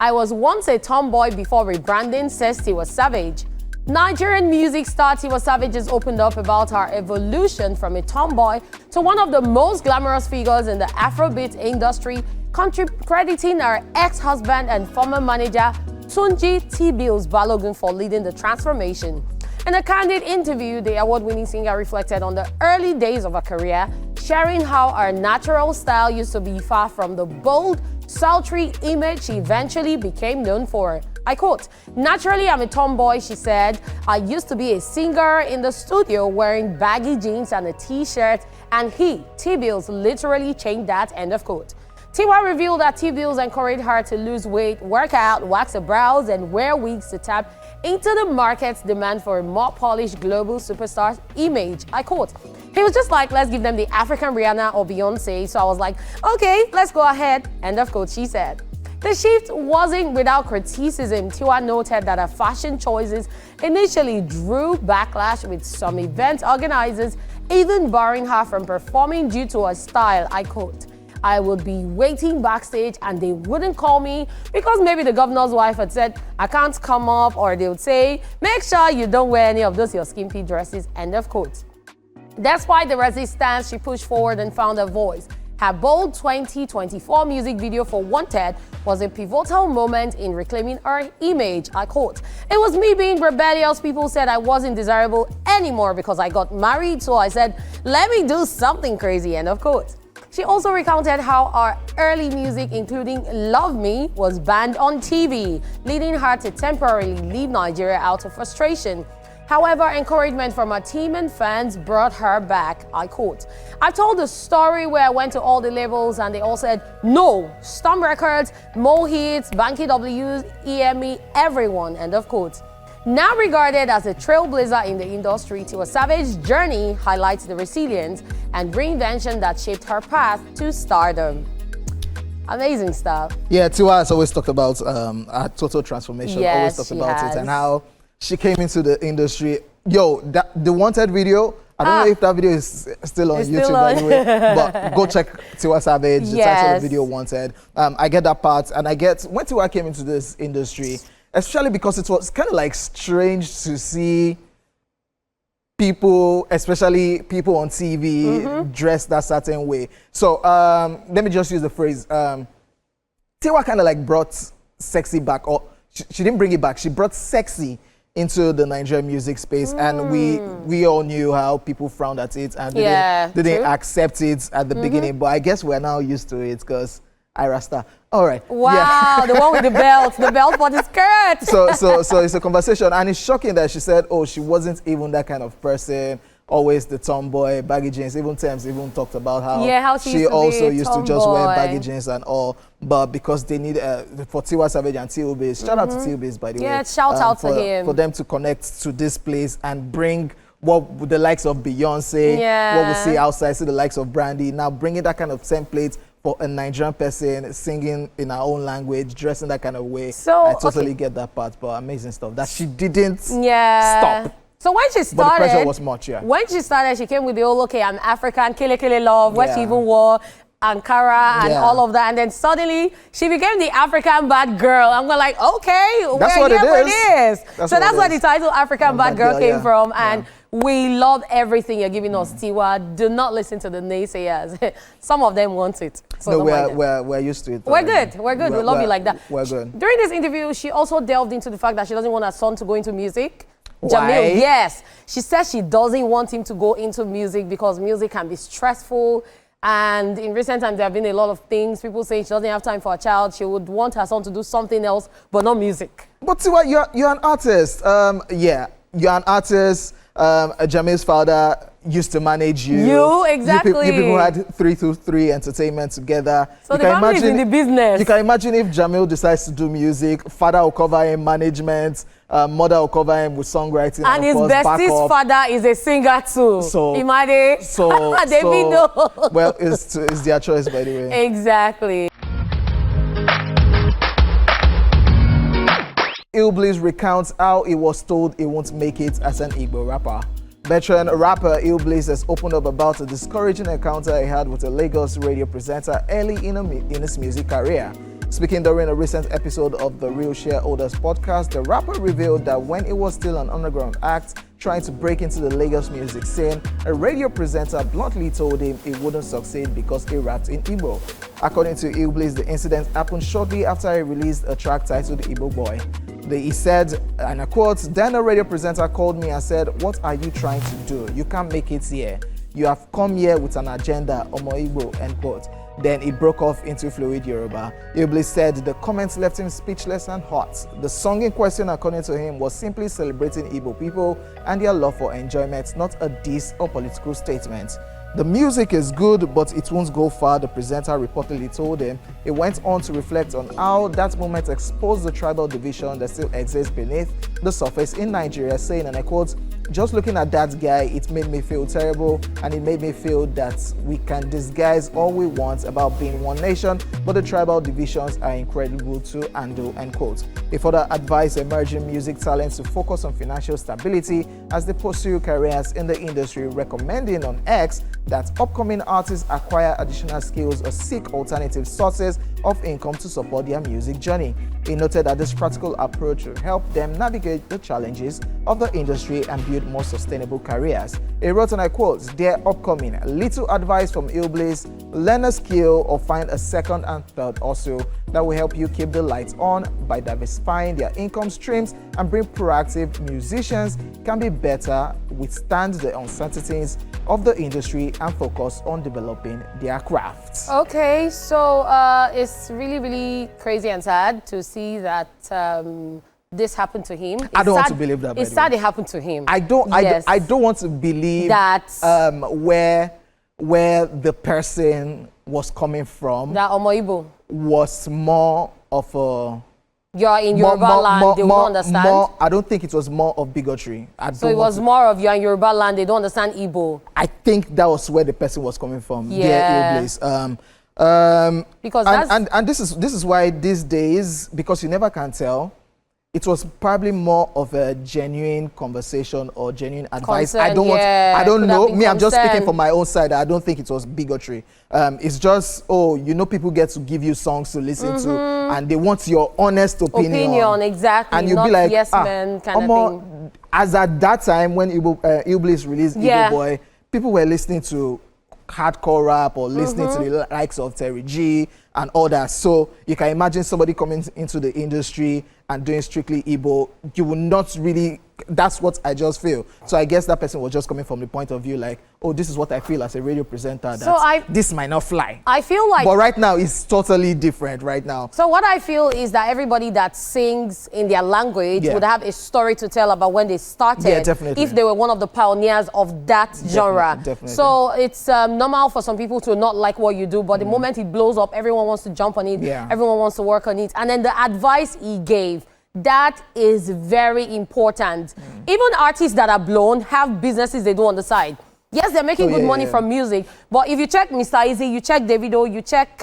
I was once a tomboy before rebranding, says Tiwa Savage. Nigerian music star Tiwa Savage has opened up about her evolution from a tomboy to one of the most glamorous figures in the Afrobeat industry, crediting her ex-husband and former manager Tunji T-Bills Balogun for leading the transformation. In a candid interview, the award-winning singer reflected on the early days of her career, sharing how her natural style used to be far from the bold, sultry image she eventually became known for. I quote, "Naturally, I'm a tomboy," she said. "I used to be a singer in the studio wearing baggy jeans and a t-shirt, and he, T-Bills, literally changed that," end of quote. Tiwa revealed that T-Bills encouraged her to lose weight, work out, wax her brows, and wear wigs to tap into the market's demand for a more polished global superstar image. I quote, "He was just like, let's give them the African Rihanna or Beyonce, so I was like, okay, let's go ahead," end of quote, she said. The shift wasn't without criticism. Tiwa noted that her fashion choices initially drew backlash, with some event organizers even barring her from performing due to her style. I quote, "I would be waiting backstage and they wouldn't call me because maybe the governor's wife had said I can't come up, or they would say, make sure you don't wear any of those your skimpy dresses," end of quote. Despite the resistance, she pushed forward and found her voice. Her bold 2024 music video for Wanted was a pivotal moment in reclaiming her image. I quote, "It was me being rebellious. People said I wasn't desirable anymore because I got married, so I said, let me do something crazy," end of quote. She also recounted how her early music, including Love Me, was banned on TV, leading her to temporarily leave Nigeria out of frustration. However, encouragement from her team and fans brought her back. I quote, "I told the story where I went to all the labels and they all said, no, Storm Records, Mo Hits, Banky W, EME, everyone," end of quote. Now regarded as a trailblazer in the industry, Tiwa Savage's journey highlights the resilience and reinvention that shaped her path to stardom. Amazing stuff. Yeah, Tiwa has always talked about her total transformation, always talked about it, and how she came into the industry. Yo, the Wanted video, I don't know if that video is still on YouTube, by the way, but go check Tiwa Savage, the title of the video, Wanted. I get that part, and I get, when Tiwa came into this industry, especially because it was kind of like strange to see people, especially people on TV, dressed that certain way. So let me just use the phrase, Tiwa kind of like brought sexy back, or she didn't bring it back, she brought sexy into the Nigerian music space, and we all knew how people frowned at it and didn't accept it at the beginning, but I guess we're now used to it because Rasta. All right. Wow, the one with the belt for the skirt. So it's a conversation, and it's shocking that she said, oh, she wasn't even that kind of person, always the tomboy, baggy jeans. Even Thames even talked about how she also used to just wear baggy jeans and all, but because they need, for Tiwa Savage and T-Biz, shout out to T-Biz, by the way. Yeah, shout out to him. For them to connect to this place and bring what the likes of Beyonce, what we see outside, see the likes of Brandy, now bringing that kind of template for a Nigerian person singing in her own language, dressing that kind of way. So I totally get that part, but amazing stuff that she didn't stop. So when she started, but the pressure was much, when she started, she came with the whole, okay, I'm African, Kele Kele Love, where she even wore Ankara and all of that, and then suddenly she became the African bad girl. I'm like, okay, that's what it is. So that's where the title African bad girl came from, and we love everything you're giving us, Tiwa. Do not listen to the naysayers. Some of them want it. So no, we're used to it. We're good. We love you like that. We're good. During this interview, she also delved into the fact that she doesn't want her son to go into music. Why? Jamil, yes. She says she doesn't want him to go into music because music can be stressful. And in recent times, there have been a lot of things. People saying she doesn't have time for a child. She would want her son to do something else, but not music. But Tiwa, you're an artist. You're an artist. Jamil's father used to manage you. Exactly. You people had 323 Entertainment together. So the family is in the business. You can imagine if Jamil decides to do music, father will cover him management, mother will cover him with songwriting. And his bestie's father is a singer too. So, Imade. Well, it's their choice, by the way. Exactly. Illbliss recounts how he was told he won't make it as an Igbo rapper. Veteran rapper Illbliss has opened up about a discouraging encounter he had with a Lagos radio presenter early in his music career. Speaking during a recent episode of the Real Shareholders podcast, the rapper revealed that when he was still an underground act trying to break into the Lagos music scene, a radio presenter bluntly told him he wouldn't succeed because he rapped in Igbo. According to Illblaze, the incident happened shortly after he released a track titled Igbo Boy. He said, and I quote, "Then a radio presenter called me and said, 'What are you trying to do? You can't make it here. You have come here with an agenda, Omo Igbo,' end quote." Then he broke off into fluid Yoruba. Illblaze said the comments left him speechless and hot. The song in question, according to him, was simply celebrating Igbo people and their love for enjoyment, not a diss or political statement. "The music is good, but it won't go far," the presenter reportedly told him. He went on to reflect on how that moment exposed the tribal division that still exists beneath the surface in Nigeria, saying, and I quote, "Just looking at that guy, it made me feel terrible, and it made me feel that we can disguise all we want about being one nation, but the tribal divisions are incredible to handle," end quote. He further advised emerging music talents to focus on financial stability as they pursue careers in the industry, recommending on X that upcoming artists acquire additional skills or seek alternative sources of income to support their music journey. He noted that this practical approach will help them navigate the challenges of the industry and build more sustainable careers. He wrote, and I quote, "Dear upcoming, little advice from Illblaze: learn a skill or find a second and third hustle that will help you keep the lights on by diversifying their income streams and bring proactive musicians can be better, withstand the uncertainties of the industry and focus on developing their crafts." Okay, so it's really, really crazy and sad to see that this happened to him. I don't want to believe that. It's sad it happened to him. I don't want to believe that where the person was coming from. That Omo Igbo was more of a. You're in Yoruba land, they won't understand. I don't think it was more of bigotry. So it was more of you're in Yoruba land, they don't understand Igbo. I think that was where the person was coming from. Yeah. Because this is why these days, because you never can tell, it was probably more of a genuine conversation or genuine advice. Concern, I don't know. Me, I'm just concern. speaking from my own side. I don't think it was bigotry. It's just, people get to give you songs to listen to, and they want your honest opinion. Exactly. And you'll be like, yes man kind of thing. As at that time when Illblaze released Igbo Boy, people were listening to hardcore rap or listening to the likes of Terry G and all that. So you can imagine somebody coming into the industry and doing strictly Igbo. You will not really, that's what I just feel. So I guess that person was just coming from the point of view like, oh, this is what I feel as a radio presenter, that this might not fly. I feel like, but right now it's totally different right now. So what I feel is that everybody that sings in their language would have a story to tell about when they started. Yeah, definitely. If they were one of the pioneers of that genre. Definitely. So it's normal for some people to not like what you do, but the moment it blows up, everyone wants to jump on it. Yeah. Everyone wants to work on it. And then the advice he gave, that is very important. Even artists that are blown have businesses they do on the side. Yes, they're making good money from music, but if you check Mr. Easy, you check Davido, you check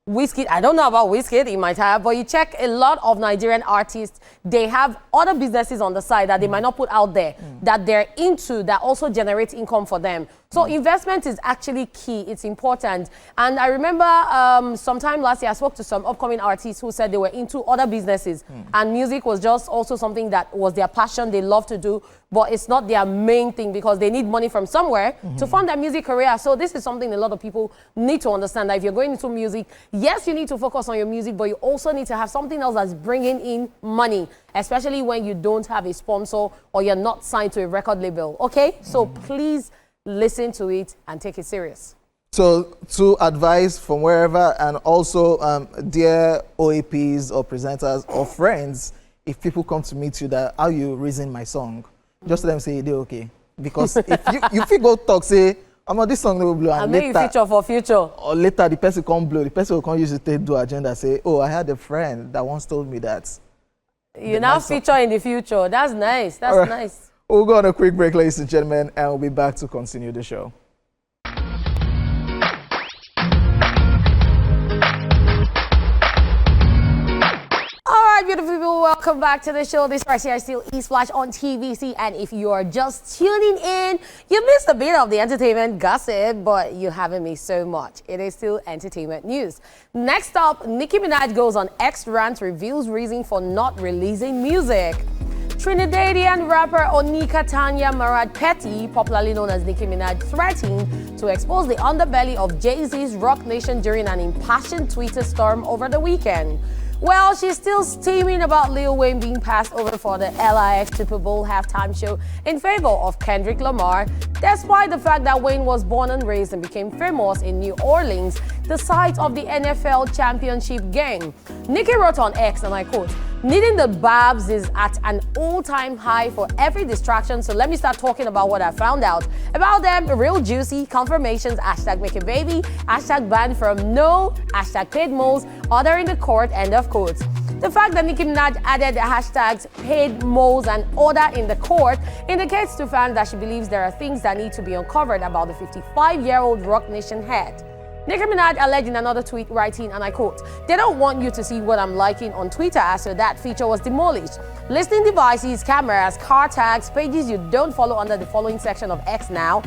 Wizkid, I don't know about Wizkid, he might have, but you check a lot of Nigerian artists, they have other businesses on the side that they might not put out there, that they're into, that also generate income for them. So investment is actually key, it's important. And I remember sometime last year, I spoke to some upcoming artists who said they were into other businesses, and music was just also something that was their passion, they love to do, but it's not their main thing because they need money from somewhere to fund their music career. So this is something a lot of people need to understand, that if you're going into music, yes, you need to focus on your music, but you also need to have something else that's bringing in money, especially when you don't have a sponsor or you're not signed to a record label, okay? So please listen to it and take it serious. So, to advice from wherever, and also, dear OAPs or presenters or friends, if people come to meet you that, how you reason my song, just let them say they're okay. Because if you go talk, say, I'm on this song that will blow, and later, you feature for future. Or later the person can't blow, the person will come use it to do agenda, say, oh, I had a friend that once told me that. You now feature in the future. That's nice. That's nice. We'll go on a quick break, ladies and gentlemen, and we'll be back to continue the show. right, beautiful people, welcome back to the show. This right here is still ESPLASH on TVC, and if you are just tuning in, you missed a bit of the entertainment gossip, but you haven't missed so much. It is still entertainment news. Next up, Nicki Minaj goes on X rant, reveals reason for not releasing music. Trinidadian rapper Onika Tanya Marad Petty, popularly known as Nicki Minaj, threatened to expose the underbelly of Jay-Z's Rock Nation during an impassioned Twitter storm over the weekend. Well, she's still steaming about Lil Wayne being passed over for the LIX Super Bowl halftime show in favor of Kendrick Lamar, despite the fact that Wayne was born and raised and became famous in New Orleans, the site of the NFL championship game. Nicki wrote on X, and I quote, "Needing the Babs is at an all-time high for every distraction, so let me start talking about what I found out. About them, real juicy confirmations, hashtag make a baby, hashtag banned from no, hashtag paid moles, order in the court, end of quotes." The fact that Nicki Minaj added the hashtags paid moles and order in the court indicates to fans that she believes there are things that need to be uncovered about the 55-year-old Rock Nation head. Nicki Minaj alleged in another tweet, writing, and I quote, "They don't want you to see what I'm liking on Twitter, so that feature was demolished. Listening devices, cameras, car tags, pages you don't follow under the following section of X now.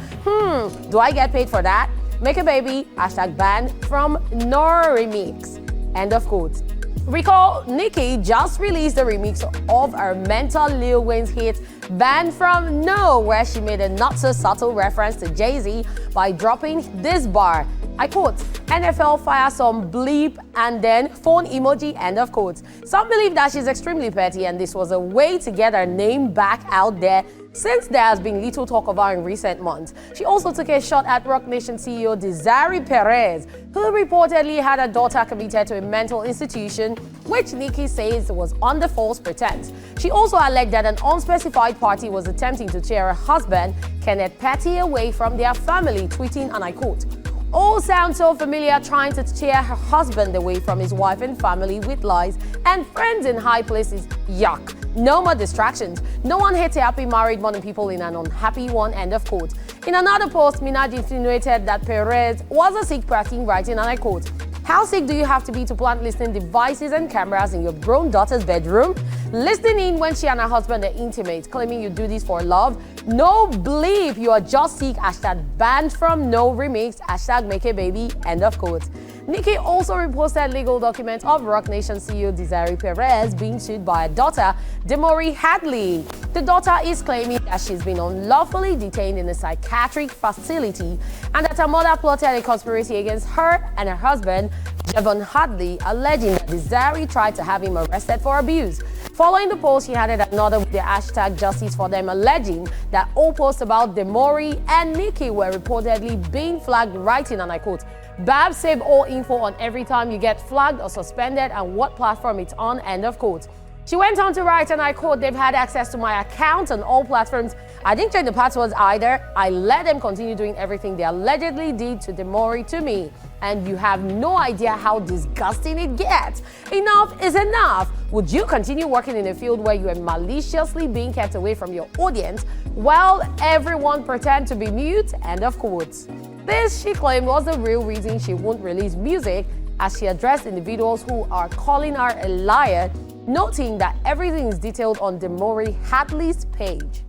Do I get paid for that? Make a baby, hashtag banned from no remix." End of quote. Recall, Nicki just released a remix of her mental Lil Wayne's hit Banned From No, where she made a not-so-subtle reference to Jay-Z by dropping this bar. I quote, "NFL fire some bleep and then phone emoji," end of quote. Some believe that she's extremely petty and this was a way to get her name back out there since there has been little talk of her in recent months. She also took a shot at Rock Nation CEO Desiree Perez, who reportedly had a daughter committed to a mental institution, which Nicki says was under false pretense. She also alleged that an unspecified party was attempting to tear her husband, Kenneth Petty, away from their family, tweeting, and I quote, "All sounds so familiar, trying to tear her husband away from his wife and family with lies and friends in high places. Yuck. No more distractions. No one hates a happy married more than people in an unhappy one," end of quote. In another post, Minaj insinuated that Perez was a sick person, writing, and I quote, "How sick do you have to be to plant listening devices and cameras in your grown daughter's bedroom? Listening in when she and her husband are intimate, claiming you do this for love? No bleep, you are just sick, hashtag banned from no remix, hashtag make a baby," end of quote. Nicki also reposted legal documents of Rock Nation CEO Desiree Perez being sued by her daughter, Demori Hadley. The daughter is claiming that she's been unlawfully detained in a psychiatric facility and that her mother plotted a conspiracy against her and her husband, Devon Hadley, alleging that Desiree tried to have him arrested for abuse. Following the post, she added another with the hashtag Justice for Them, alleging that all posts about Demori and Nicki were reportedly being flagged, writing, and I quote, "Babs save all info on every time you get flagged or suspended and what platform it's on," end of quote. She went on to write, and I quote, "They've had access to my account on all platforms. I didn't change the passwords either. I let them continue doing everything they allegedly did to Demori to me. And you have no idea how disgusting it gets. Enough is enough. Would you continue working in a field where you are maliciously being kept away from your audience while everyone pretend to be mute?" End of quotes. This, she claimed, was the real reason she won't release music, as she addressed individuals who are calling her a liar, noting that everything is detailed on Demori Hadley's page.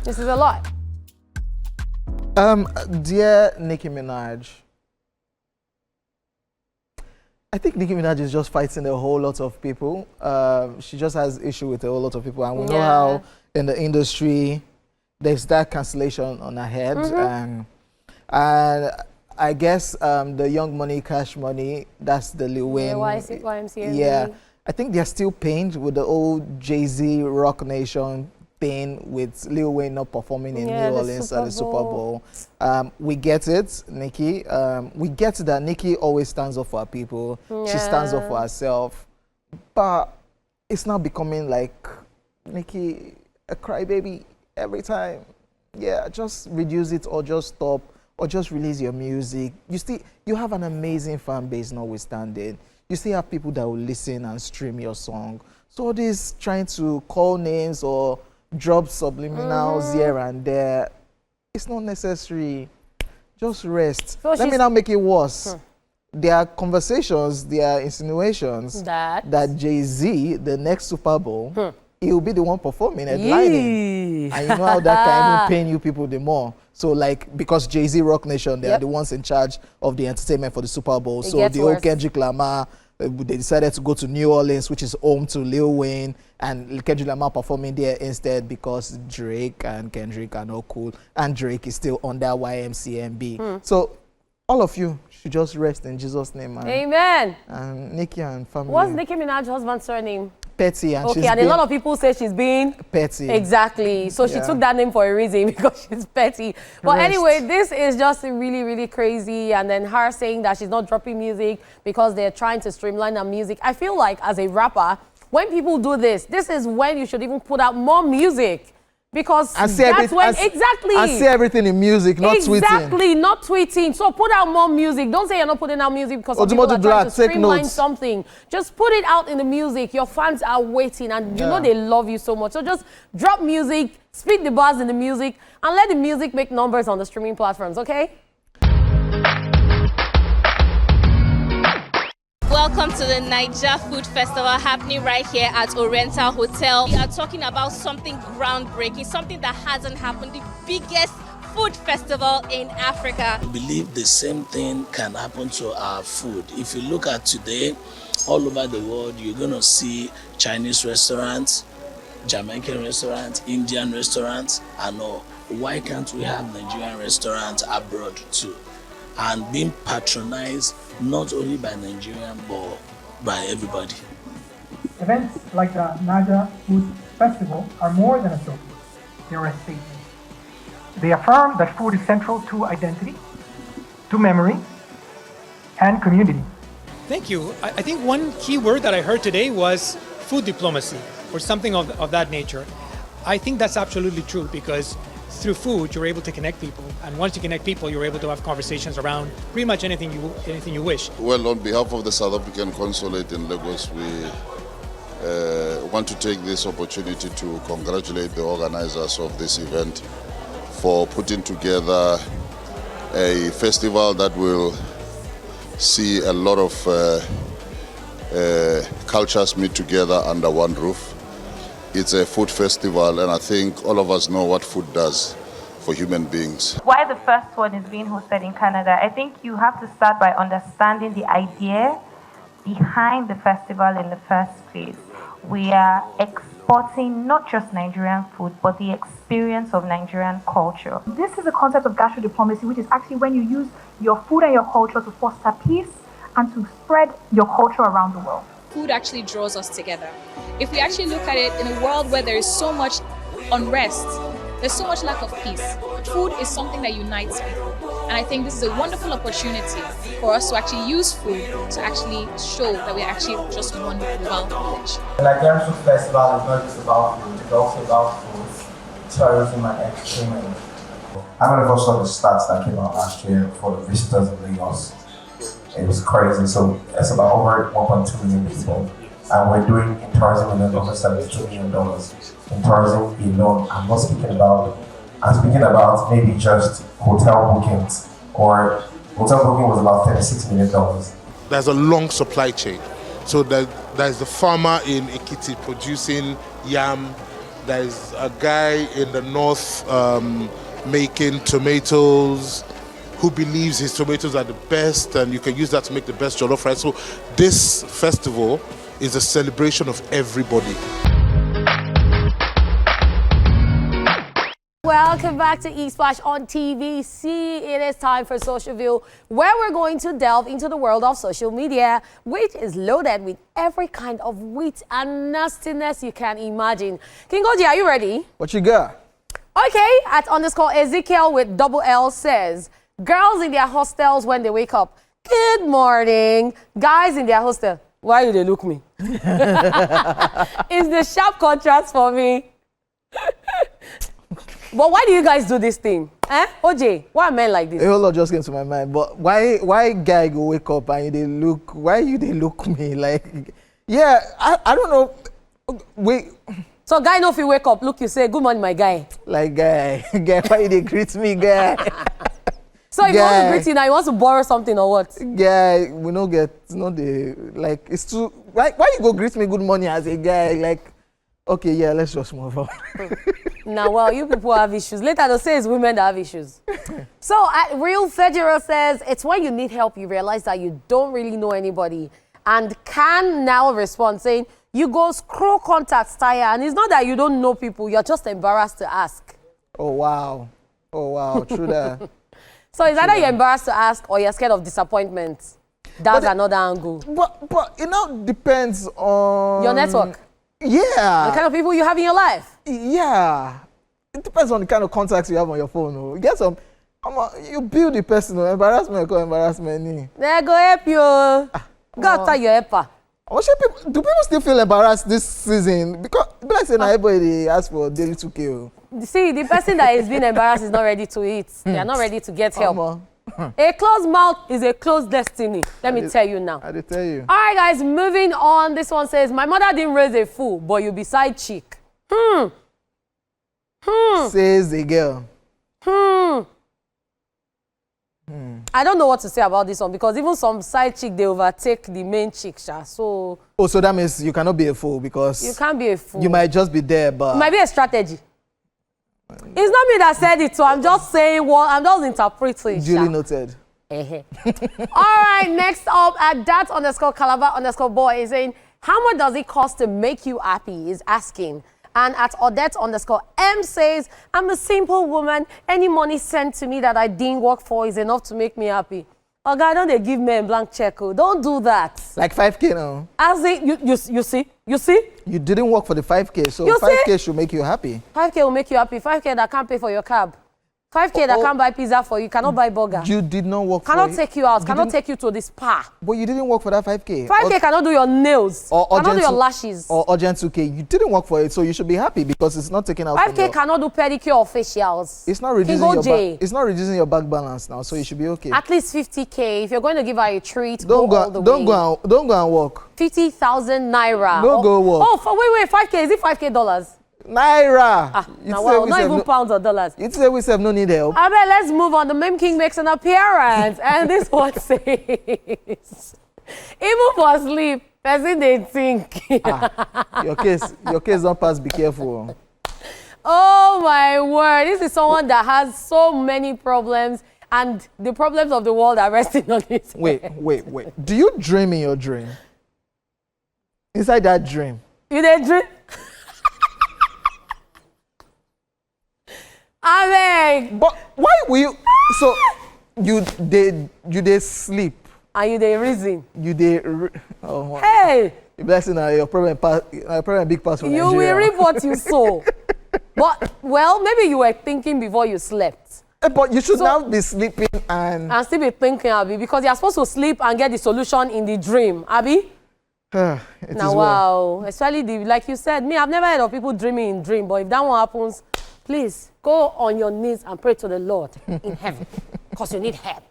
This is a lot. Dear Nicki Minaj, I think Nicki Minaj is just fighting a whole lot of people. She just has issue with a whole lot of people, and we know how in the industry there's that cancellation on her head, and I guess the Young Money, Cash Money, that's the Lil Wayne. YMCA. Yeah, I think they're still pained with the old Jay-Z Rock Nation thing with Lil Wayne not performing in New Orleans at the Super Bowl. We get it, Nicki. We get that Nicki always stands up for her people. She stands up for herself. But it's now becoming like Nicki a crybaby every time. Yeah, just reduce it or just stop or just release your music. You have an amazing fan base notwithstanding. You still have people that will listen and stream your song. So all this trying to call names or drop subliminals here and there, it's not necessary. Just rest. So let me not make it worse. there are conversations, there are insinuations that Jay-Z, the next Super Bowl, he'll be the one performing, headlining. And you know how that can even pain you people the more. So like, because Jay-Z, Rock Nation, they are the ones in charge of the entertainment for the Super Bowl. So the old Kendrick Lamar, they decided to go to New Orleans, which is home to Lil Wayne, and Kendrick Lamar performing there instead because Drake and Kendrick are not cool, and Drake is still under YMCMB. So all of you should just rest in Jesus' name. Amen. And Nicki and family. What's Nicki Minaj's husband's surname? Petty, and and a lot of people say she's being petty. Exactly. So she took that name for a reason, because she's petty. But anyway, this is just really, really crazy. And then her saying that she's not dropping music because they're trying to streamline her music. I feel like as a rapper, when people do this, this is when you should even put out more music. Because that's when, exactly. I see everything in music, not tweeting. Exactly, not tweeting. So put out more music. Don't say you're not putting out music because some people are trying to streamline something. Just put it out in the music. Your fans are waiting, and you know they love you so much. So just drop music, speak the bars in the music, and let the music make numbers on the streaming platforms, okay? Welcome to the Niger Food Festival happening right here at Oriental Hotel. We are talking about something groundbreaking, something that hasn't happened, the biggest food festival in Africa. I believe the same thing can happen to our food. If you look at today, all over the world, you're going to see Chinese restaurants, Jamaican restaurants, Indian restaurants, and all. Why can't we have Nigerian restaurants abroad too? And being patronized not only by Nigerian but by everybody. Events like the Niger Food Festival are more than a showcase. They are a statement. They affirm that food is central to identity, to memory, and community. Thank you. I think one key word that I heard today was food diplomacy, or something of that nature. I think that's absolutely true, because through food, you're able to connect people. And once you connect people, you're able to have conversations around pretty much anything you wish. Well, on behalf of the South African Consulate in Lagos, we want to take this opportunity to congratulate the organizers of this event for putting together a festival that will see a lot of cultures meet together under one roof. It's a food festival, and I think all of us know what food does for human beings. Why the first one is being hosted in Canada, I think you have to start by understanding the idea behind the festival in the first place. We are exporting not just Nigerian food, but the experience of Nigerian culture. This is a concept of gastro diplomacy, which is actually when you use your food and your culture to foster peace and to spread your culture around the world. Food actually draws us together. If we actually look at it in a world where there is so much unrest, there's so much lack of peace, food is something that unites people. And I think this is a wonderful opportunity for us to actually use food to actually show that we're actually just one global village. The Nigerian Food Festival is not just about food, it's also about food, tourism and entertainment. How many of us saw the stats that came out last year for the visitors in Lagos? It was crazy. So it's about over 1.2 million people. And we're doing in tourism alone over $72 million. In tourism alone, I'm speaking about maybe just hotel bookings, or hotel booking was about $36 million. There's a long supply chain. So there's the farmer in Ekiti producing yam. There's a guy in the north making tomatoes, who believes his tomatoes are the best, and you can use that to make the best jollof rice. So this festival is a celebration of everybody. Welcome back to ESPLASH on TVC. It is time for Social View, where we're going to delve into the world of social media, which is loaded with every kind of wit and nastiness you can imagine. King Oji, are you ready? What you got? Okay, at _Ezekiel with double L says, girls in their hostels when they wake up, good morning. Guys in their hostel, why do they look me? It's the sharp contrast for me. But why do you guys do this thing? Eh? OJ, why are men like this? A whole lot just came to my mind. But why guy go wake up and they look, why you they look me? Like, yeah, I don't know. Wait. So guy know if you wake up, look, you say, good morning, my guy. Like, guy, why they greet me, guy? So if you want to greet you now, you want to borrow something or what? Yeah, we don't get, like, it's too, why you go greet me good morning as a guy? Like, okay, yeah, let's just move on. Now, well, you people have issues. Later, they'll say it's women that have issues. So, Real Federer says, it's when you need help, you realize that you don't really know anybody. And can now respond saying, you go scroll contacts, tire, and it's not that you don't know people, you're just embarrassed to ask. Oh, wow. True that. So it's either you're embarrassed to ask or you're scared of disappointment. That's another angle. But it now depends on... Your network. Yeah. The kind of people you have in your life. Yeah. It depends on the kind of contacts you have on your phone. You get some... you build the person. Embarrassment, go embarrassment. They go help you. Go after your helper. Do people still feel embarrassed this season? Because, like saying, everybody asks for daily 2K. See, the person that is being embarrassed is not ready to eat. They are not ready to get help. A closed mouth is a closed destiny. Let me tell you now. I did tell you. All right, guys, moving on. This one says, my mother didn't raise a fool, but you be side chick. Says the girl. I don't know what to say about this one because even some side chick, they overtake the main chick. So. Oh, so that means you cannot be a fool because... You can't be a fool. You might just be there, but... It might be a strategy. It's not me that said it, so I'm just saying what I'm just interpreting. Duly noted. All right, next up at dat_Calabar_boy is saying, how much does it cost to make you happy? Is asking. And at Odette_M says, I'm a simple woman. Any money sent to me that I didn't work for is enough to make me happy. Oh, God, don't they give me a blank check? Don't do that. Like 5K now. As you see? You didn't work for the 5K, so You 5K should make you happy. 5K will make you happy. 5K that can't pay for your cab. 5K that can't buy pizza for you, cannot buy burger. You did not work for it. Cannot take you out, cannot take you to the spa. But you didn't work for that 5K. 5K cannot do your nails, cannot do your lashes. Or urgent 2K. You didn't work for it, so you should be happy because it's not taken out 5K cannot do pedicure or facials. It's not reducing your bank balance now, so you should be okay. At least 50K. If you're going to give her a treat, don't go and work. 50,000 naira. Don't go work. Oh, wait, 5K. Is it 5K dollars? Naira. Not even pounds or dollars. You say we have no need help. I bet let's move on. The meme king makes an appearance. And this one says, even for sleep, person they think. Your case don't pass, be careful. Oh my word. This is someone that has so many problems and the problems of the world are resting on his head. Wait. Do you dream in your dream? Inside that dream? You did dream? But why will you? So you did sleep. And you did reason. You did. Hey. The blessing your problem big pass from Nigeria. You will reap what you sow. But well, maybe you were thinking before you slept. But you should now be sleeping and still be thinking, Abby, because you're supposed to sleep and get the solution in the dream, Abby. Now, wow. Especially like you said, I've never heard of people dreaming in dream. But if that one happens, please go on your knees and pray to the Lord in heaven, because you need help.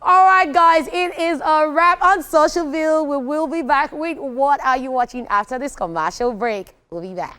All right, guys, it is a wrap on Socialville. We will be back with What Are You Watching after this commercial break. We'll be back.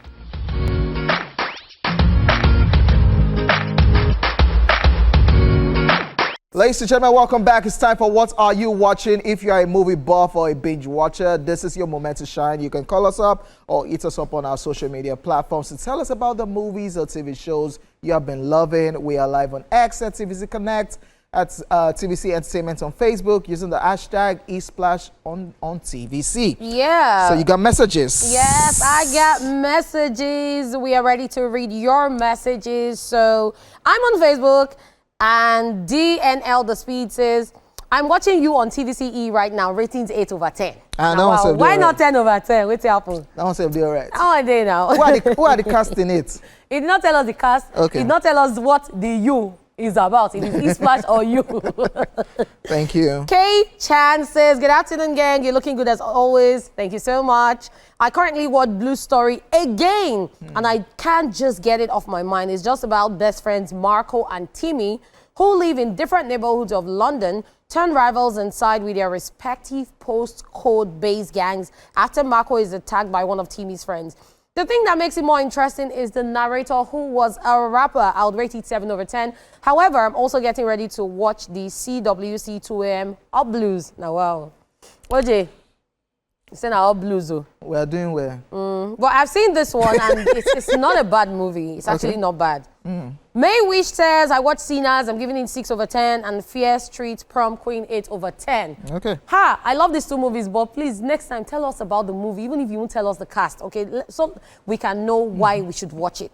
Ladies and gentlemen, welcome back. It's time for What Are You Watching? If you are a movie buff or a binge watcher, this is your moment to shine. You can call us up or hit us up on our social media platforms to tell us about the movies or TV shows you have been loving. We are live on X at TVC Connect, at TVC Entertainment on Facebook, using the hashtag ESPLASH on TVC. Yeah. So you got messages? Yes, I got messages. We are ready to read your messages. So I'm on Facebook. And DNL The Speed says, I'm watching you on TVCE right now, ratings 8/10. Why not 10/10? What's happened? That one said be all right. How are they now? Who are the cast in it? It did not tell us the cast. Okay. It did not tell us what the you is about. It is ESPLASH or you. Thank you. Kay Chan says, good afternoon, gang. You're looking good as always. Thank you so much. I currently watch Blue Story again, and I can't just get it off my mind. It's just about best friends Marco and Timmy, who live in different neighborhoods of London, turn rivals and side with their respective postcode-based gangs after Marco is attacked by one of Timmy's friends. The thing that makes it more interesting is the narrator, who was a rapper. I would rate it 7/10. However, I'm also getting ready to watch the CWC 2am Up Blues. Now, wow. OJ, you say now Up Blues. We're doing well. But I've seen this one, and it's not a bad movie. It's actually not bad. May Wish says, I watched Sinners, I'm giving it 6/10, and Fear Street Prom Queen 8/10. Okay. Ha! I love these two movies, but please, next time, tell us about the movie, even if you won't tell us the cast, okay? So we can know why we should watch it.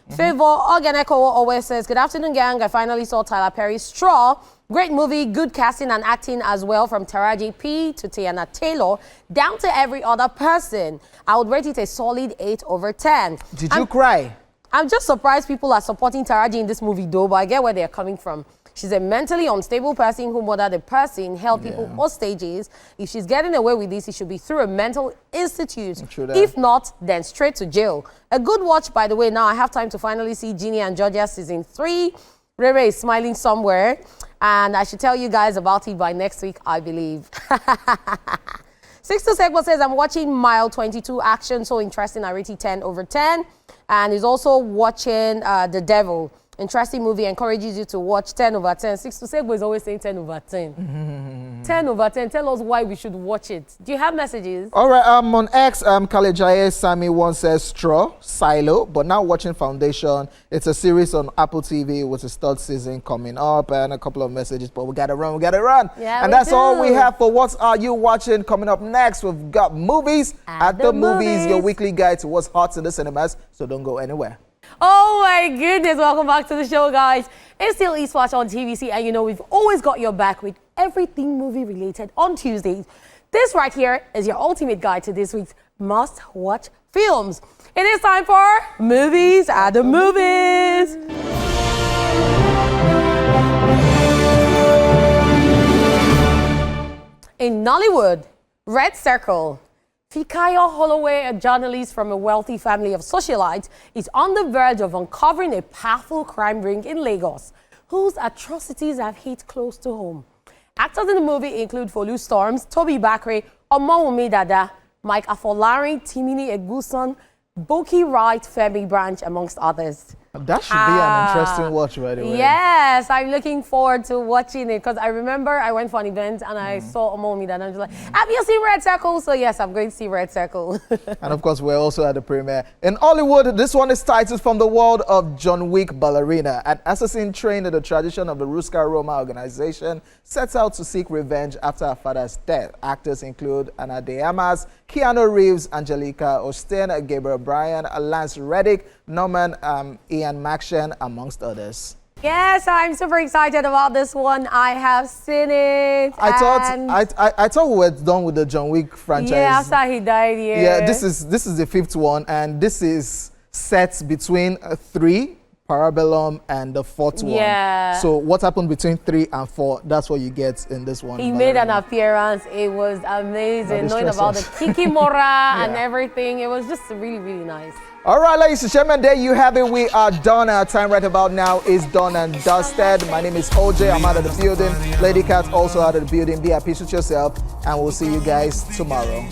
Favor Organeko always says, good afternoon, gang. I finally saw Tyler Perry's Straw. Great movie, good casting and acting as well, from Taraji P to Tiana Taylor, down to every other person. I would rate it a solid 8/10. Did you cry? I'm just surprised people are supporting Taraji in this movie, though, but I get where they're coming from. She's a mentally unstable person who murdered a person, held people hostages. If she's getting away with this, it should be through a mental institute. If not, then straight to jail. A good watch, by the way. Now I have time to finally see Ginny and Georgia season 3. Rere is smiling somewhere, and I should tell you guys about it by next week, I believe. 626 says, I'm watching Mile 22 Action, so interesting. I rate it 10/10. And he's also watching The Devil. Interesting movie, encourages you to watch 10/10. 626 is always saying 10/10. 10/10. Tell us why we should watch it. Do you have messages? All right, on X, Kalejaye Sami one says Straw, Silo, but now watching Foundation. It's a series on Apple TV with its 3rd season coming up, and a couple of messages, but we gotta run. Yeah, and that's all we have for What Are You Watching? Coming up next, we've got Movies at the Movies, your weekly guide to what's hot in the cinemas, so don't go anywhere. Oh my goodness, welcome back to the show, guys. It's still ESPLASH on TVC, and you know we've always got your back with everything movie related on Tuesdays. This right here is your ultimate guide to this week's must-watch films. It is time for Movies at the Movies. In Nollywood, Red Circle. Fikayo Holloway, a journalist from a wealthy family of socialites, is on the verge of uncovering a powerful crime ring in Lagos, whose atrocities have hit close to home. Actors in the movie include Folu Storms, Toby Bakre, Omowumi Dada, Mike Afolarin, Timini Eguson, Boki Wright, Femi Branch, amongst others. That should be an interesting watch, by the way. Yes, I'm looking forward to watching it, because I remember I went for an event and I saw Omowumi Dada, and I was like, have you seen Red Circle? So yes, I'm going to see Red Circle. And of course, we're also at the premiere. In Hollywood, this one is titled From the World of John Wick Ballerina. An assassin trained in the tradition of the Ruska Roma organization sets out to seek revenge after her father's death. Actors include Ana de Armas, Keanu Reeves, Angelica Osteen, Gabriel Bryan, Lance Reddick, Norman Ian Maxon, amongst others. Yes, I'm super excited about this one. I have seen it. I thought we were done with the John Wick franchise. Yeah, after he died, Yeah, this is the 5th one, and this is set between 3, Parabellum, and the 4th one. Yeah. So what happened between 3 and 4, that's what you get in this one. He made an appearance. It was amazing. Knowing about the Kikimora and everything. It was just really, really nice. All right, ladies and gentlemen, there you have it. We are done. Our time right about now is done and dusted. My name is OJ. I'm out of the building. Lady Cat also out of the building. Be at peace with yourself, and we'll see you guys tomorrow.